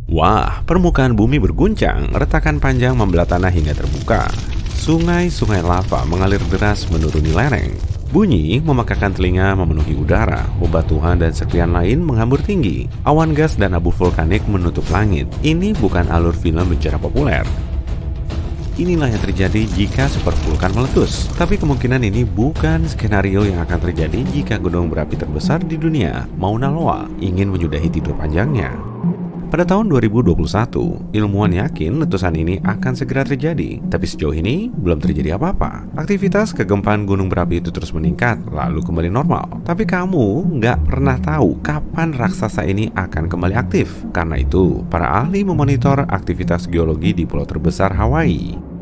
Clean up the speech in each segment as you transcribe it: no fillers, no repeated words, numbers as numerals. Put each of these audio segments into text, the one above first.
Wah, permukaan bumi berguncang, retakan panjang membelah tanah hingga terbuka. Sungai-sungai lava mengalir deras menuruni lereng. Bunyi memekakan telinga memenuhi udara, bebatuan dan serpihan lain menghambur tinggi. Awan gas dan abu vulkanik menutup langit. Ini bukan alur film bencana populer. Inilah yang terjadi jika supervulkan meletus. Tapi kemungkinan ini bukan skenario yang akan terjadi jika gunung berapi terbesar di dunia, Mauna Loa, ingin menyudahi tidur panjangnya. Pada tahun 2021, ilmuwan yakin letusan ini akan segera terjadi, tapi sejauh ini belum terjadi apa-apa. Aktivitas kegempaan gunung berapi itu terus meningkat, lalu kembali normal. Tapi kamu nggak pernah tahu kapan raksasa ini akan kembali aktif. Karena itu, para ahli memonitor aktivitas geologi di pulau terbesar Hawaii.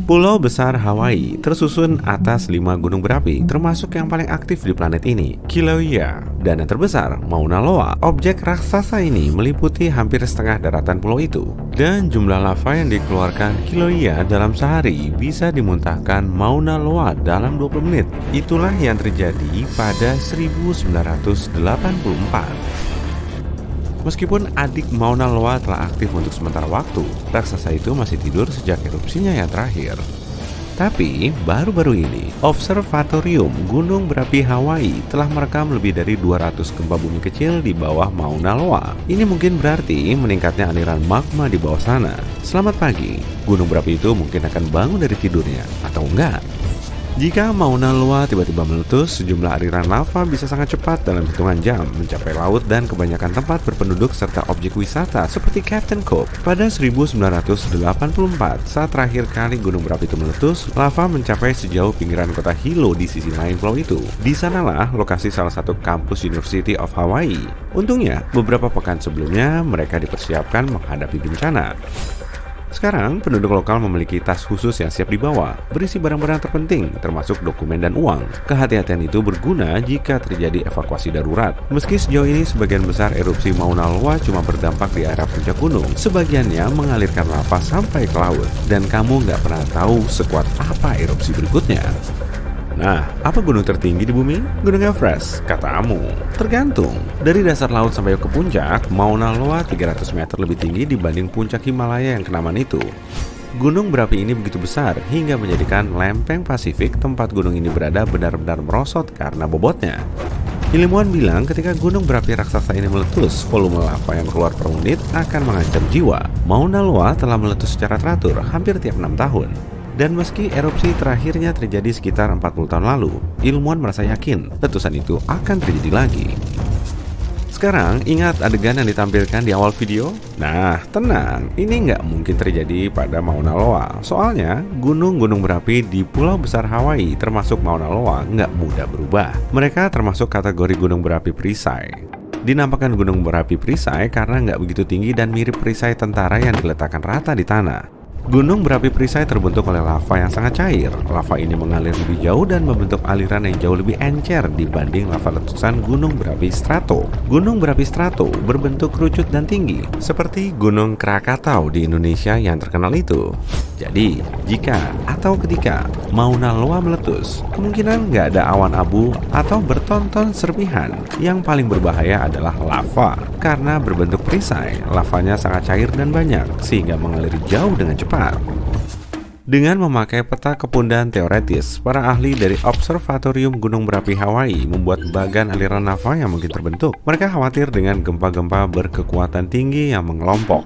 Pulau besar Hawaii tersusun atas 5 gunung berapi, termasuk yang paling aktif di planet ini, Kilauea. Dan yang terbesar, Mauna Loa. Objek raksasa ini meliputi hampir setengah daratan pulau itu. Dan jumlah lava yang dikeluarkan Kilauea dalam sehari bisa dimuntahkan Mauna Loa dalam 20 menit. Itulah yang terjadi pada 1984. Meskipun adik Mauna Loa telah aktif untuk sementara waktu, raksasa itu masih tidur sejak erupsinya yang terakhir. Tapi, baru-baru ini, Observatorium Gunung Berapi Hawaii telah merekam lebih dari 200 gempa bumi kecil di bawah Mauna Loa. Ini mungkin berarti meningkatnya aliran magma di bawah sana. Selamat pagi, gunung berapi itu mungkin akan bangun dari tidurnya, atau enggak? Jika Mauna Loa tiba-tiba meletus, sejumlah aliran lava bisa sangat cepat dalam hitungan jam mencapai laut dan kebanyakan tempat berpenduduk serta objek wisata seperti Captain Cove. Pada 1984, saat terakhir kali gunung berapi itu meletus, lava mencapai sejauh pinggiran kota Hilo di sisi lain pulau itu. Di sanalah lokasi salah satu kampus University of Hawaii. Untungnya, beberapa pekan sebelumnya mereka dipersiapkan menghadapi bencana. Sekarang, penduduk lokal memiliki tas khusus yang siap dibawa, berisi barang-barang terpenting, termasuk dokumen dan uang. Kehati-hatian itu berguna jika terjadi evakuasi darurat. Meski sejauh ini sebagian besar erupsi Mauna Loa cuma berdampak di area puncak gunung, sebagiannya mengalirkan lava sampai ke laut, dan kamu nggak pernah tahu sekuat apa erupsi berikutnya. Nah, apa gunung tertinggi di bumi? Gunung Everest, katamu. Tergantung. Dari dasar laut sampai ke puncak, Mauna Loa 300 meter lebih tinggi dibanding puncak Himalaya yang kenamaan itu. Gunung berapi ini begitu besar hingga menjadikan lempeng Pasifik tempat gunung ini berada benar-benar merosot karena bobotnya. Ilmuwan bilang ketika gunung berapi raksasa ini meletus, volume lava yang keluar per menit akan mengancam jiwa. Mauna Loa telah meletus secara teratur hampir tiap 6 tahun. Dan meski erupsi terakhirnya terjadi sekitar 40 tahun lalu, ilmuwan merasa yakin letusan itu akan terjadi lagi. Sekarang, ingat adegan yang ditampilkan di awal video? Nah, tenang, ini nggak mungkin terjadi pada Mauna Loa. Soalnya, gunung-gunung berapi di pulau besar Hawaii termasuk Mauna Loa nggak mudah berubah. Mereka termasuk kategori gunung berapi perisai. Dinampakkan gunung berapi perisai karena nggak begitu tinggi dan mirip perisai tentara yang diletakkan rata di tanah. Gunung berapi perisai terbentuk oleh lava yang sangat cair. Lava ini mengalir lebih jauh dan membentuk aliran yang jauh lebih encer dibanding lava letusan gunung berapi strato. Gunung berapi strato berbentuk kerucut dan tinggi, seperti Gunung Krakatau di Indonesia yang terkenal itu. Jadi, jika atau ketika Mauna Loa meletus, kemungkinan nggak ada awan abu atau bertonton serpihan. Yang paling berbahaya adalah lava. Karena berbentuk perisai, lavanya sangat cair dan banyak, sehingga mengalir jauh dengan cepat. Dengan memakai peta kepundan teoretis, para ahli dari Observatorium Gunung Berapi Hawaii membuat bagan aliran lava yang mungkin terbentuk. Mereka khawatir dengan gempa-gempa berkekuatan tinggi yang mengelompok.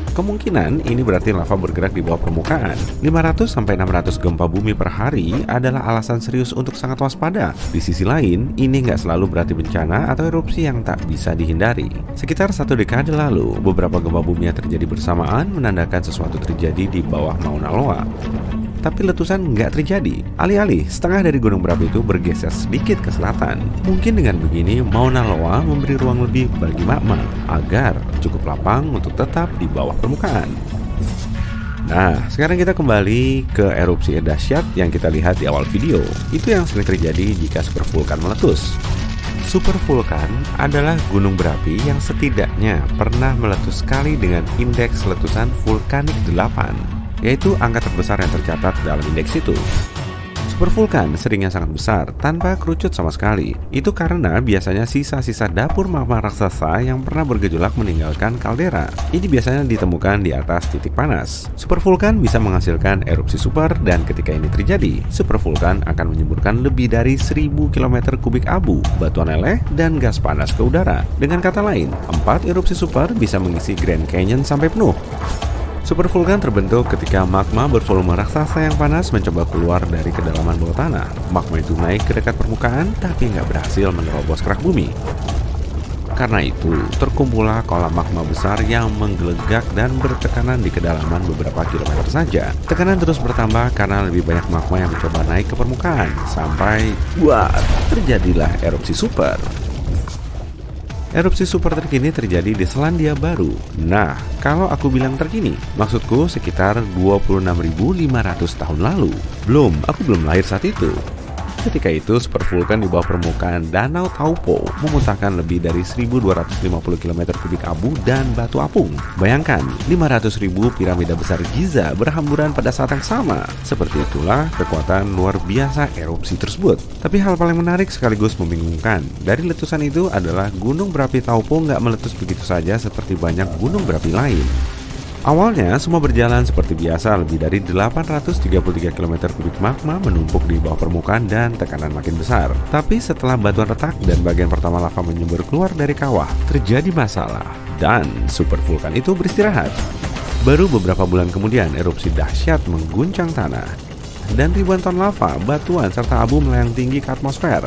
Kemungkinan ini berarti lava bergerak di bawah permukaan. 500-600 gempa bumi per hari adalah alasan serius untuk sangat waspada. Di sisi lain, ini nggak selalu berarti bencana atau erupsi yang tak bisa dihindari. Sekitar 1 dekade lalu, beberapa gempa bumi yang terjadi bersamaan menandakan sesuatu terjadi di bawah Mauna Loa. Tapi letusan nggak terjadi. Alih-alih, setengah dari gunung berapi itu bergeser sedikit ke selatan. Mungkin dengan begini, Mauna Loa memberi ruang lebih bagi magma agar cukup lapang untuk tetap di bawah permukaan. Nah, sekarang kita kembali ke erupsi dahsyat yang kita lihat di awal video. Itu yang sering terjadi jika supervulkan meletus. Supervulkan adalah gunung berapi yang setidaknya pernah meletus sekali dengan indeks letusan vulkanik 8. Yaitu angka terbesar yang tercatat dalam indeks itu. Supervulkan seringnya sangat besar tanpa kerucut sama sekali. Itu karena biasanya sisa-sisa dapur magma raksasa yang pernah bergejolak meninggalkan kaldera. Ini biasanya ditemukan di atas titik panas. Supervulkan bisa menghasilkan erupsi super, dan ketika ini terjadi, supervulkan akan menyemburkan lebih dari 1000 km kubik abu, batuan leleh, dan gas panas ke udara. Dengan kata lain, 4 erupsi super bisa mengisi Grand Canyon sampai penuh. Supervulkan terbentuk ketika magma bervolume raksasa yang panas mencoba keluar dari kedalaman bawah tanah. Magma itu naik ke dekat permukaan, tapi nggak berhasil menerobos kerak bumi. Karena itu, terkumpullah kolam magma besar yang menggelegak dan bertekanan di kedalaman beberapa kilometer saja. Tekanan terus bertambah karena lebih banyak magma yang mencoba naik ke permukaan, sampai terjadilah erupsi super. Erupsi super terkini terjadi di Selandia Baru. Nah, kalau aku bilang terkini, maksudku sekitar 26.500 tahun lalu. Aku belum lahir saat itu. Ketika itu, supervulkan di bawah permukaan Danau Taupo memuntahkan lebih dari 1.250 km kubik abu dan batu apung. Bayangkan, 500.000 piramida besar Giza berhamburan pada saat yang sama. Seperti itulah kekuatan luar biasa erupsi tersebut. Tapi hal paling menarik sekaligus membingungkan dari letusan itu adalah gunung berapi Taupo nggak meletus begitu saja seperti banyak gunung berapi lain. Awalnya semua berjalan seperti biasa, lebih dari 833 km kubik magma menumpuk di bawah permukaan dan tekanan makin besar. Tapi setelah batuan retak dan bagian pertama lava menyembur keluar dari kawah, terjadi masalah dan supervulkan itu beristirahat. Baru beberapa bulan kemudian erupsi dahsyat mengguncang tanah dan ribuan ton lava, batuan, serta abu melayang tinggi ke atmosfer.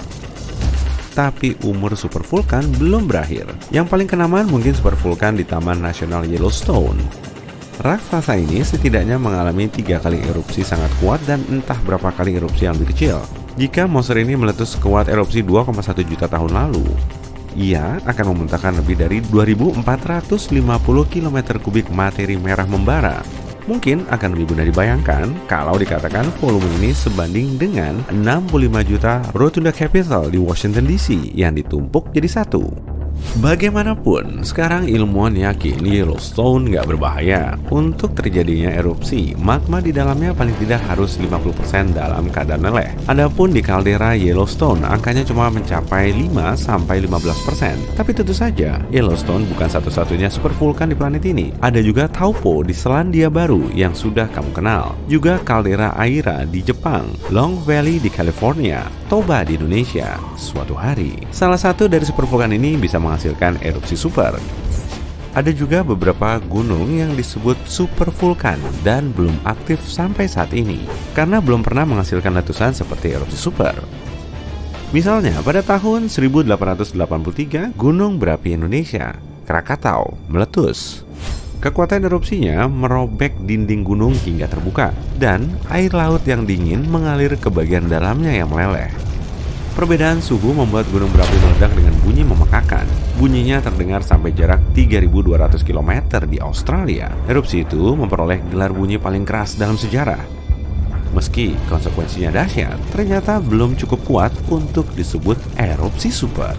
Tapi umur supervulkan belum berakhir. Yang paling kenamaan mungkin supervulkan di Taman Nasional Yellowstone. Raksasa ini setidaknya mengalami 3 kali erupsi sangat kuat dan entah berapa kali erupsi yang lebih kecil. Jika monster ini meletus sekuat erupsi 2,1 juta tahun lalu, ia akan memuntahkan lebih dari 2.450 km kubik materi merah membara. Mungkin akan lebih mudah dibayangkan kalau dikatakan volume ini sebanding dengan 65 juta Rotunda Capitol di Washington DC yang ditumpuk jadi satu. Bagaimanapun, sekarang ilmuwan yakin Yellowstone nggak berbahaya. Untuk terjadinya erupsi, magma di dalamnya paling tidak harus 50% dalam keadaan meleleh. Adapun di kaldera Yellowstone, angkanya cuma mencapai 5-15%. Tapi tentu saja, Yellowstone bukan satu-satunya supervulkan di planet ini. Ada juga Taupo di Selandia Baru yang sudah kamu kenal. Juga kaldera Aira di Jepang, Long Valley di California, Toba di Indonesia. Suatu hari, salah satu dari supervulkan ini bisa menghasilkan erupsi super. Ada juga beberapa gunung yang disebut supervulkan dan belum aktif sampai saat ini karena belum pernah menghasilkan letusan seperti erupsi super. Misalnya pada tahun 1883, gunung berapi Indonesia, Krakatau, meletus. Kekuatan erupsinya merobek dinding gunung hingga terbuka dan air laut yang dingin mengalir ke bagian dalamnya yang meleleh. Perbedaan suhu membuat gunung berapi meledak dengan bunyi memekakan. Bunyinya terdengar sampai jarak 3.200 km di Australia. Erupsi itu memperoleh gelar bunyi paling keras dalam sejarah. Meski konsekuensinya dahsyat, ternyata belum cukup kuat untuk disebut erupsi super.